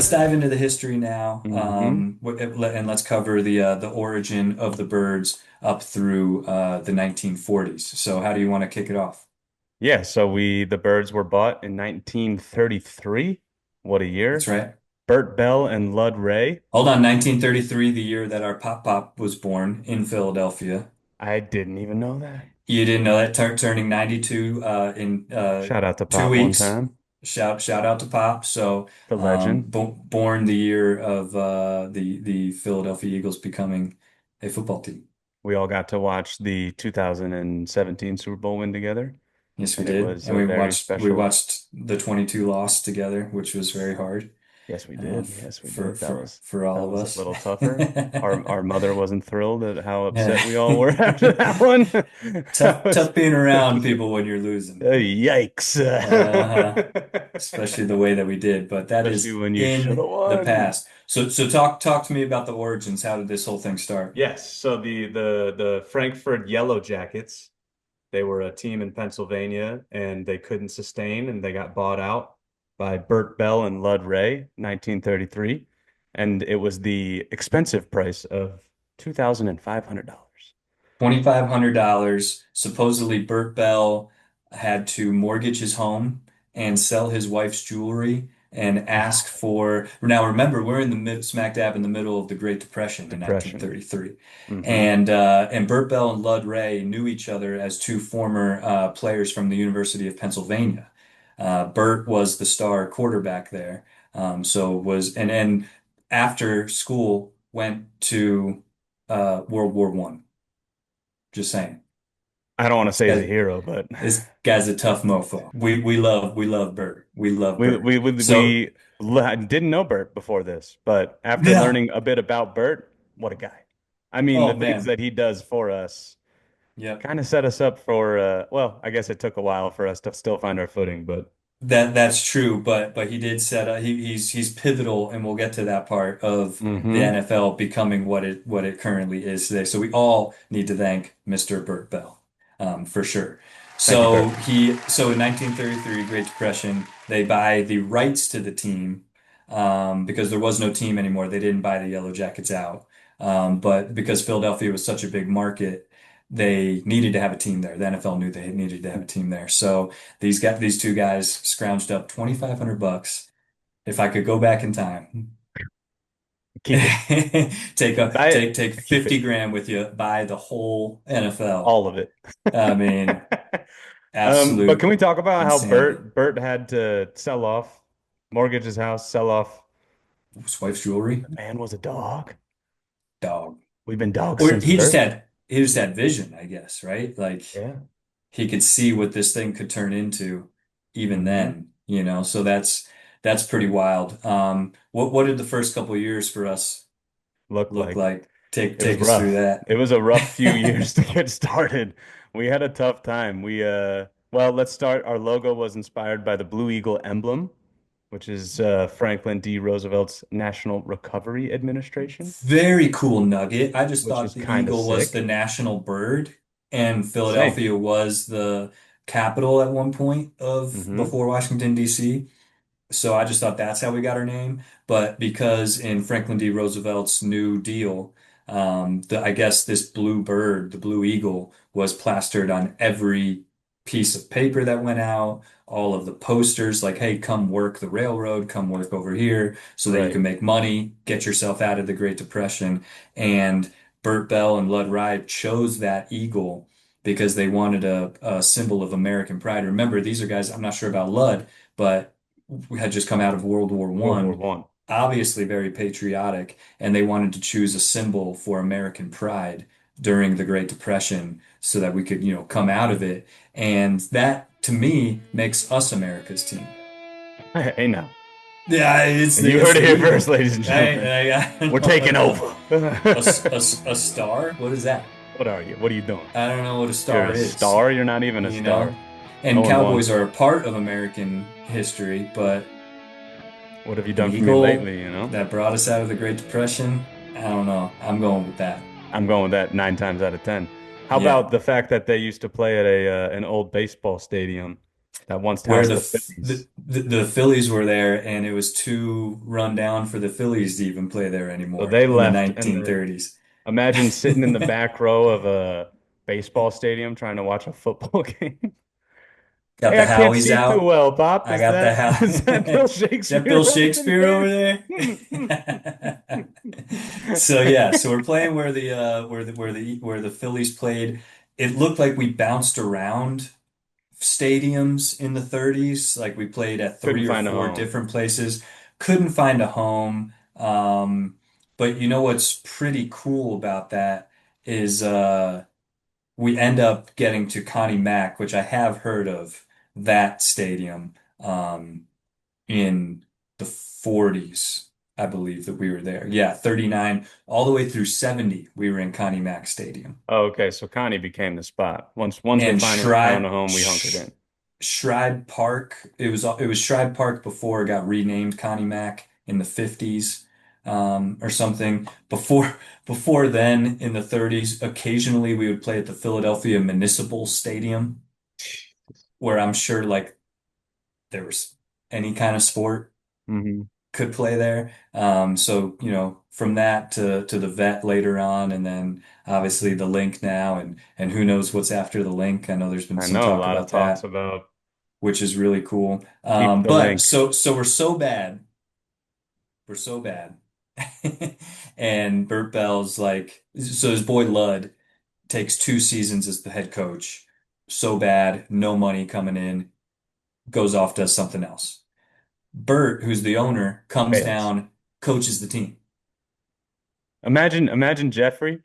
let's dive into the history now, Hmm. and let's cover the origin of the birds up through the 1940s. So, how do you want to kick it off? Yeah, so the birds were bought in 1933. What a That's year. right. Bert Bell and Lud Ray. Hold on, 1933, the year that our Pop Pop was born in Philadelphia. I didn't even know that. You didn't know that, turning 92 in Shout out to two Pop one weeks. time. Shout out to Pop. So, The legend. born the year of the Philadelphia Eagles becoming a football team. We all got to watch the 2017 Super Bowl win together, Yes, we and it did. was And a very we special. watched the 22 loss together, which was very hard Yes, we did. Yes, we did. That was for all that of was a us. little tougher. Our mother wasn't thrilled at how upset we all were after that one. That was Tough being around people when you're losing. yikes. Uh-huh. Especially the way that we did, but that Especially is when you should have in the won. past. So talk to me about the origins. How did this whole thing start? Yes, so the Frankfurt Yellow Jackets, they were a team in Pennsylvania and they couldn't sustain and they got bought out by Burt Bell and Lud Ray, 1933, and it was the expensive price of $2,500. $2,500. Supposedly, Burt Bell had to mortgage his home and sell his wife's jewelry and ask for. Now, remember, we're in the smack dab in the middle of the Great Depression in Depression. 1933, Hmm. and Burt Bell and Lud Ray knew each other as two former players from the University of Pennsylvania. Burt was the star quarterback there, so was and after school went to World War One. Just saying. I don't want to This say he's a guy, hero, but this guy's a tough mofo. We love Bert. We love we Bert. we we, So we didn't know Bert before this, but after yeah. learning a bit about Bert, what a guy. I mean, the Oh things man. that he does for us Yep. kind of set us up for well, I guess it took a while for us to still find our footing, but That's true, but he did set up he's pivotal, and we'll get to that part of the hmm. NFL becoming what it currently is today. So we all need to thank Mr. Burt Bell, for sure. Thank you, Bert. So in 1933, Great Depression, they buy the rights to the team, because there was no team anymore. They didn't buy the Yellow Jackets out, but because Philadelphia was such a big market, they needed to have a team there. The NFL knew they needed to have a team there. So these two guys scrounged up 2,500 bucks. If I could go back in time, Keep it. Buy it. take Keep 50 it. grand with you, buy the whole NFL. All of it. I mean, But can absolute we talk about how insanity. Bert had to sell off, mortgage his house, sell off? His wife's jewelry, The man was a dog. dog. We've been dogs Or since birth. he just had vision, I guess, right? Like Yeah. he could see what this thing could turn into even Hmm. then, So that's pretty wild. What did the first couple of years for us Looked look like like? it was Take us through rough. that. It was a rough few years to get started. We had a tough time. Well, let's start. Our logo was inspired by the Blue Eagle emblem, which is Franklin D. Roosevelt's National Recovery Administration, Very cool nugget. I just which thought is the kind of eagle was the sick. national bird, and Same. Philadelphia was the capital at one point of Hmm. before Washington, D.C. So I just thought that's how we got our name. But because in Franklin D. Roosevelt's New Deal, I guess this blue bird, the blue eagle, was plastered on every piece of paper that went out, all of the posters like, hey, come work the railroad, come work over here so that you Right. can make money, get yourself out of the Great Depression. And Burt Bell and Lud Ride chose that eagle because they wanted a symbol of American pride. Remember, these are guys, I'm not sure about Lud, but we had just come out of World War World War One, One. obviously very patriotic, and they wanted to choose a symbol for American pride during the Great Depression so that we could, come out of it. And that, to me, makes us America's team. Hey, now. Yeah, You it's heard it the here first, Eagle. ladies and gentlemen. I We're don't know taking what over. a star. What is that? What are you? What are you doing? I don't know what a You're star a is. star? You're not even a You star. know, No and one cowboys wants. are a part of American history, but What have you an done for me eagle lately, you know? that brought us out of the Great Depression? I don't know. I'm going with that. I'm going with that 9 times out of 10. How Yeah. about the fact that they used to play at a an old baseball stadium That once where housed the Phillies. the Phillies were there, and it was too run down for the Phillies to even play there So anymore they in the left, and then 1930s. imagine sitting in the back row of a baseball stadium trying to watch a football game. Got Hey, the I can't Howies see too out. well, Pop. I Is got the that how. is that Bill Is that Bill Shakespeare over Shakespeare over there? there? So yeah, so we're playing where the Phillies played. It looked like we bounced around stadiums in the 30s. Like we played at Couldn't three or find a four home. different places. Couldn't find a home. But you know what's pretty cool about that is we end up getting to Connie Mack, which I have heard of that stadium in the 40s, I believe that we were there. Yeah, 39 all the way through 70, we were in Connie Mack Stadium. Oh, okay, so Connie became the spot. Once they And finally found a home, we hunkered in. Shride Park, it was Shride Park before it got renamed Connie Mack in the 50s or something. Before then, in the 30s, occasionally we would play at the Philadelphia Municipal Stadium, where I'm sure like there was any kind of sport Hmm. could play there. So, from that to the vet later on, and then obviously the link now, and who knows what's after the link. I know there's been I some know a talk lot of about talks that, about which is really cool. keep the But link so we're so bad. We're so bad. And Burt Bell's like, so his boy Ludd takes 2 seasons as the head coach. So bad, no money coming in, goes off, does something else. Burt, who's the owner, comes fails. down, coaches the team. Imagine Jeffrey.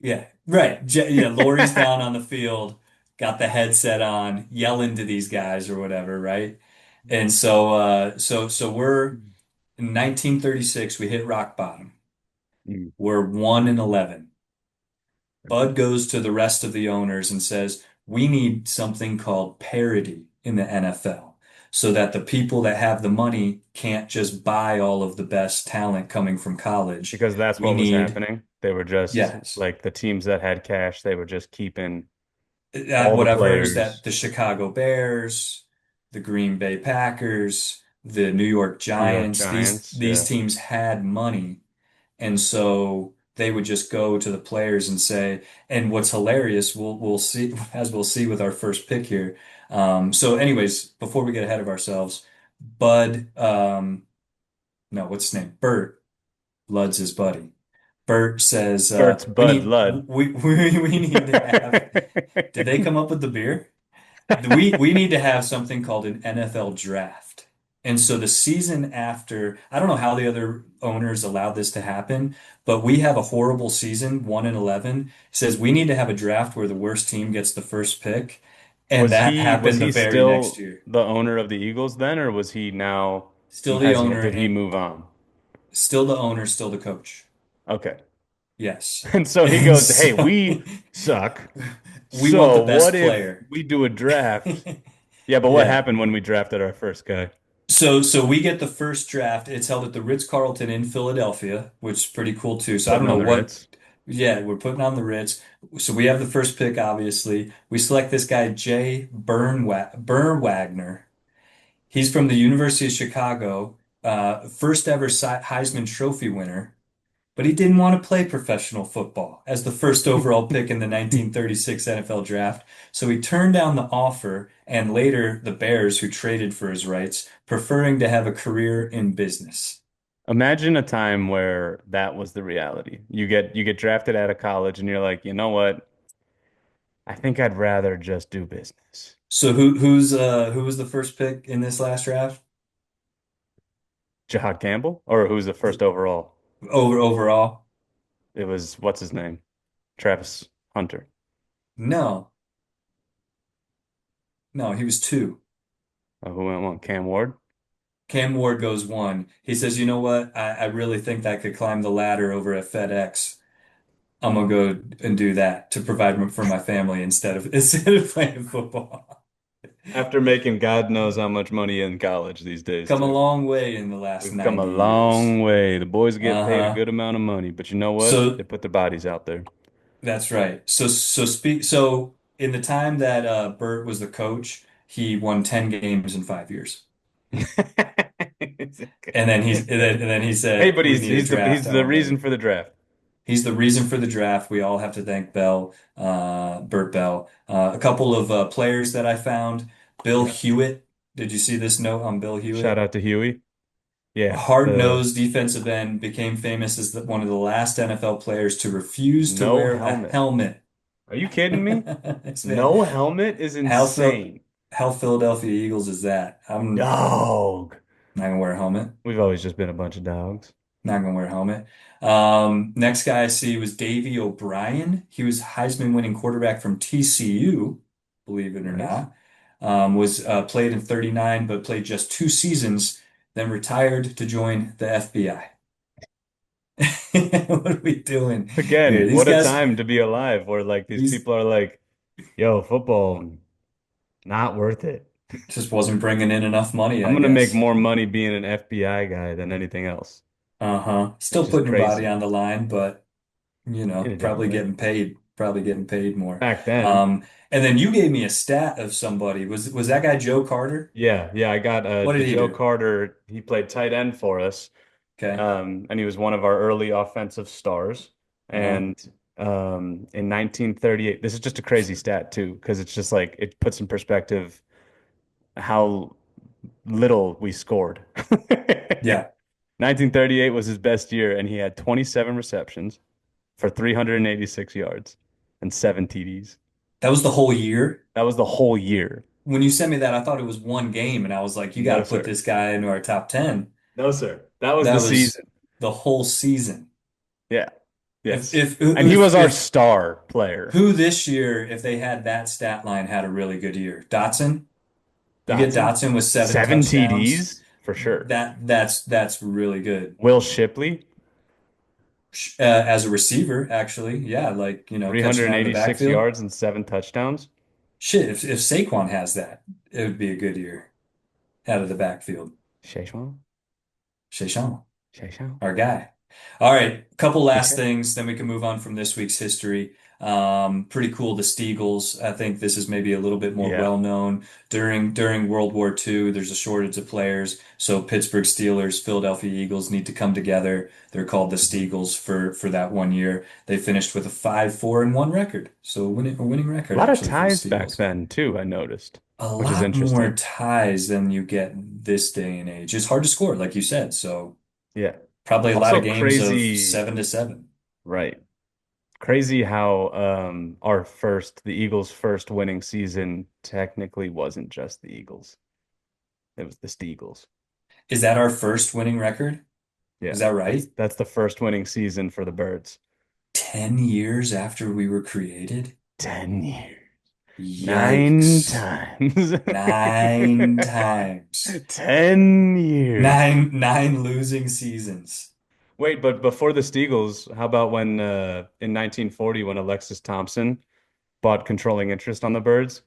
Yeah, right. Yeah, Lori's down on the field, got the headset on, yelling to these guys or whatever, right? And so we're in 1936, we hit rock bottom. Mm. We're 1-11. Bud goes to the rest of the owners and says, "We need something called parity in the NFL so that the people that have the money can't just buy all of the best talent coming from college. Because that's We what was need, happening. They were just yes, like the teams that had cash, they were just keeping all the what I've heard is that players, the Chicago Bears, the Green Bay Packers, the New York New York Giants, these Giants. these Yeah. teams had money. And so they would just go to the players and say, and what's hilarious, we'll see as we'll see with our first pick here. So anyways, before we get ahead of ourselves, Bud, no, what's his name? Bert, Lud's his buddy. Bert says, Burt's we Bud need Lud. we need to have. Did they come up with the beer? We need to have something called an NFL draft. And so the season after, I don't know how the other owners allowed this to happen, but we have a horrible season, 1-11. Says we need to have a draft where the worst team gets the first pick. And that Was happened the he very next still year. the owner of the Eagles then, or was he now Still the has he owner did he and move on? still the owner, still the coach. Okay. Yes. And so he And goes, "Hey, so we suck. we want the So what best if player. we do a draft?" Yeah, but what Yeah. happened when we drafted our first guy? So we get the first draft. It's held at the Ritz-Carlton in Philadelphia, which is pretty cool too. So I don't Putting know on the what, Ritz. yeah, we're putting on the Ritz. So we have the first pick, obviously. We select this guy, Jay Burnwagner. He's from the University of Chicago, first ever Heisman Trophy winner, but he didn't want to play professional football as the first overall pick in the 1936 NFL draft. So he turned down the offer, and later the Bears, who traded for his rights, preferring to have a career in business. Imagine a time where that was the reality. You get drafted out of college and you're like, "You know what? I think I'd rather just do business." So who was the first pick in this last draft? Jahad Campbell, or who's the first overall? Overall? It was what's his name? Travis Hunter. No, no, he was two. Who went one? Cam Ward. Cam Ward goes one. He says, "You know what? I really think I could climb the ladder over at FedEx. I'm gonna go and do that to provide for my family instead of instead of playing football." After making God knows how much money in college these days, Come a too. long way in the last We've come a 90 years. long way. The boys get paid a Uh-huh. good amount of money, but you know what? They So put their bodies out there. that's right. So in the time that Bert was the coach, he won 10 games in 5 years. And then he Hey, said, but we need a he's draft. I the want reason better. for the draft. He's the reason for the draft. We all have to thank Bell, Burt Bell. A couple of players that I found. Bill Yeah. Hewitt. Did you see this note on Bill Shout Hewitt? out to Huey. A Yeah. The hard-nosed defensive end became famous as one of the last NFL players to refuse to no wear a helmet. helmet. Are you kidding me? It's been No helmet is how Phil, insane. how Philadelphia Eagles is that? I'm Dog. not gonna wear a helmet. We've always just been a bunch of dogs. Not gonna wear a helmet. Next guy I see was Davey O'Brien. He was Heisman winning quarterback from TCU, believe it or Nice. not. Was played in 39, but played just 2 seasons, then retired to join the FBI. What are we doing here? Again, These what a guys time to be alive where like these these people are like, yo, football, not worth it. just wasn't bringing in enough money, I'm I gonna make guess. more money being an FBI guy than anything else, Uh-huh. Still which is putting your body crazy on the line, but in a different probably way. getting paid more. Back then, Um, and then you gave me a stat of somebody. Was that guy Joe Carter? yeah, I got What the did he Joe do? Carter. He played tight end for us, Okay. and he was one of our early offensive stars. Uh-huh. And in 1938, this is just a crazy stat too, because it's just like it puts in perspective how little we scored. Yeah. 1938 was his best year, and he had 27 receptions for 386 yards and seven TDs. That was the whole year. That was the whole year. When you sent me that, I thought it was one game, and I was like, you got No, to put sir. this guy into our top 10. No, sir. That was the That was season. the whole season. Yeah. If Yes. if And he if was our if star player. who this year, if they had that stat line, had a really good year? Dotson? You get Dotson. Dotson with 7 touchdowns. 7 TDs for sure. That's really good. Will Shipley, As a receiver, actually, yeah, like catching out of the 386 backfield. yards and 7 touchdowns. Shit, if Saquon has that, it would be a good year out of the backfield. Sheshwan? Sheshawn, Sheshwan? our guy. All right, couple last Okay. things, then we can move on from this week's history. Pretty cool, the Steagles. I think this is maybe a little bit more Yeah. well known. During World War II, there's a shortage of players, so Pittsburgh Steelers, Philadelphia Eagles need to come together. They're called the Steagles for that one year. They finished with a 5-4-1 record, so a winning A record lot of actually for the ties back Steagles. then too, I noticed, A which is lot more interesting. ties than you get this day and age. It's hard to score, like you said, so Yeah. probably a lot Also of games of crazy, 7-7. right. Crazy how the Eagles' first winning season technically wasn't just the Eagles. It was the Steagles. Is that our first winning record? Is Yeah. that That's right? that's the first winning season for the Birds. 10 years after we were created? 10 years. Nine Yikes. times. 9 times. 10 years. Nine losing seasons. Wait, but before the Steagles, how about when in 1940 when Alexis Thompson bought controlling interest on the Birds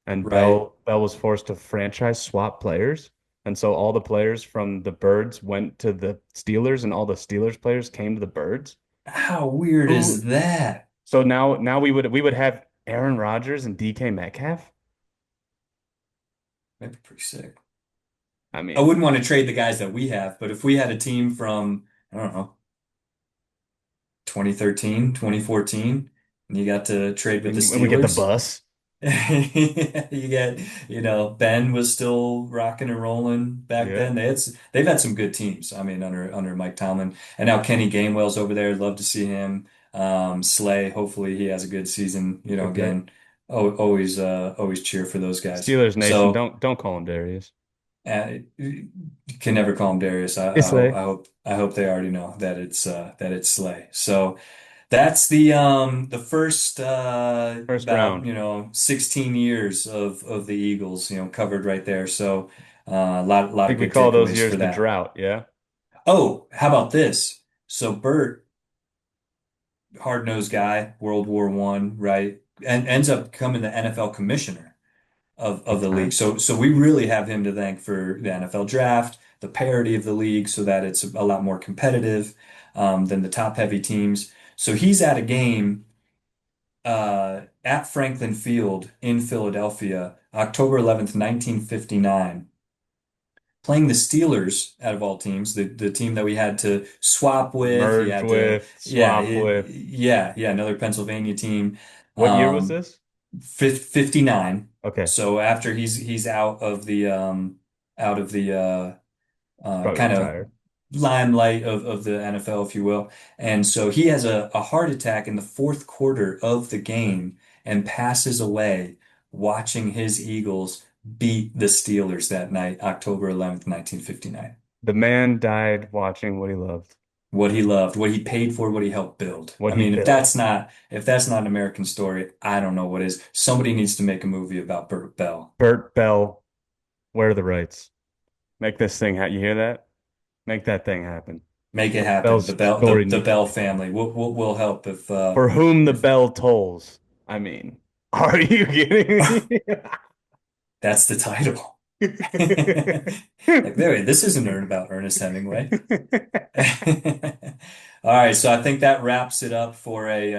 and Right. Bell was forced to franchise swap players? And so all the players from the Birds went to the Steelers and all the Steelers players came to the Birds. How weird is Who that? So now we would have Aaron Rodgers and DK Metcalf? That'd be pretty sick. I I mean, wouldn't want to trade the guys that we have, but if we had a team from, I don't know, 2013, 2014, and you got to trade with the and we get the Steelers. bus. You get, Ben was still rocking and rolling back Yeah. then. They've had some good teams. I mean, under Mike Tomlin, and now Kenny Gainwell's over there. Love to see him. Slay, hopefully he has a good season. Okay, great. Again, always cheer for those guys. Steelers Nation, So don't call him Darius. you can never call him Darius. It's like I hope they already know that it's Slay. So. That's the first first about round. 16 years of the Eagles covered right there. So a I lot of think we good call those takeaways years for the that. drought. Yeah. Oh, how about this? So Bert, hard-nosed guy, World War I, right? And ends up becoming the NFL commissioner of Good the league. times. So we really have him to thank for the NFL draft, the parity of the league so that it's a lot more competitive than the top heavy teams. So he's at a game at Franklin Field in Philadelphia, October 11th, 1959, playing the Steelers out of all teams, the team that we had to swap with. He Merge had to, with, swap with. yeah, another Pennsylvania team. What year was Um, this? 59. Okay, So after he's out of the probably kind of retired. limelight of the NFL, if you will. And so he has a heart attack in the fourth quarter of the game and passes away watching his Eagles beat the Steelers that night, October 11th, 1959. The man died watching what he loved, What he loved, what he paid for, what he helped build. what I he mean, built. if that's not an American story, I don't know what is. Somebody needs to make a movie about Burt Bell. Burt Bell, where are the rights? Make this thing happen. You hear that? Make that thing happen. Make it Burt happen. Bell's story The needs to Bell be told. family will help For whom the if bell tolls. I mean, are you kidding me? that's the title. Like, there, this isn't about Ernest Hemingway. All right, so I think that wraps it up for a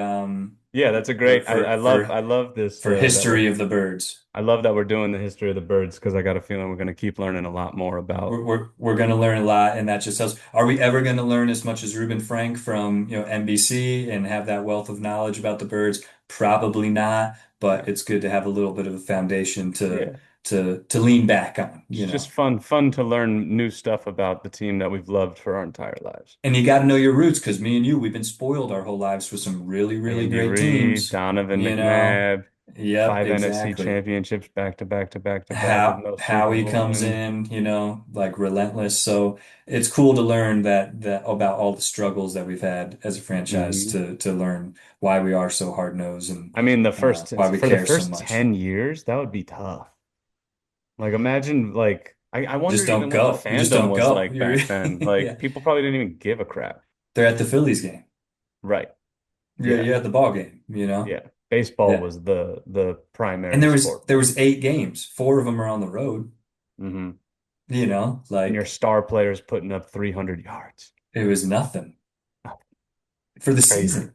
Yeah, that's a great. I love this for that we're history of the birds. I love that we're doing the history of the birds because I got a feeling we're going to keep learning a lot more about. We're going to learn a lot, and that just helps. Are we ever going to learn as much as Reuben Frank from NBC and have that wealth of knowledge about the birds? Probably not, but No. it's good to have a little bit of a foundation Yeah. to lean back on, It's just fun to learn new stuff about the team that we've loved for our entire lives. And you got to know your roots because me and you, we've been spoiled our whole lives with some really, really Andy great Reid, teams. Donovan You know, McNabb, yep, five NFC exactly. championships back to back to back to back with no Super Howie Bowl comes wins. in, like relentless. So it's cool to learn that about all the struggles that we've had as a franchise Hmm. to learn why we are so hard nosed and I mean, why we for the care so first much. 10 years, that would be tough. Like imagine I Just wonder don't even what the go. You just fandom don't was go. like back then. Like Yeah, people probably didn't even give a crap. they're at the Phillies game. Right. Yeah, Yeah. you're at the ball game. Yeah. Baseball Yeah. was the And primary sport there back was 8 games. 4 of them are on the road. then. Hmm. And your Like star players putting up 300 yards. it was nothing Oh, for the crazy season.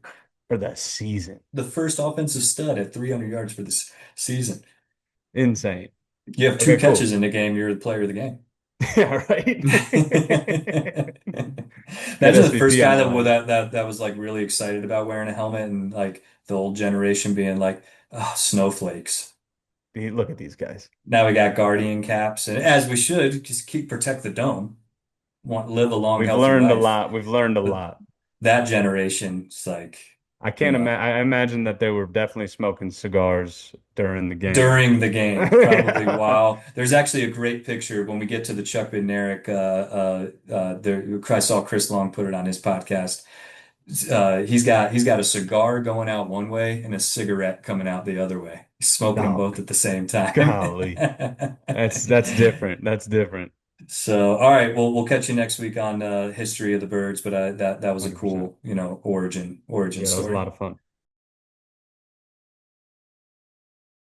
for the season. The first offensive stud at 300 yards for this season. Insane. You have two Okay, catches cool. in the game, you're the player of the game. Yeah, right. Get Imagine the first SVP on guy the line. that was like really excited about wearing a helmet and like the old generation being like, oh, snowflakes. Look at these guys. Now we got guardian caps, and as we should, just keep protect the dome. Live a long, We've healthy learned a life. lot. We've learned a But lot. that generation, it's like, I you can't know, imagine. I imagine that they were definitely smoking cigars during the game. during the game, probably Yeah. while there's actually a great picture when we get to the Chuck Bednarik. There, I saw Chris Long put it on his podcast. He's got a cigar going out one way and a cigarette coming out the other way. He's smoking them Oh, both at the same time. golly. That's different. That's different. So, all right, well, we'll catch you next week on history of the birds. But that was a 100%. cool, origin Yeah, that was a lot story. of fun.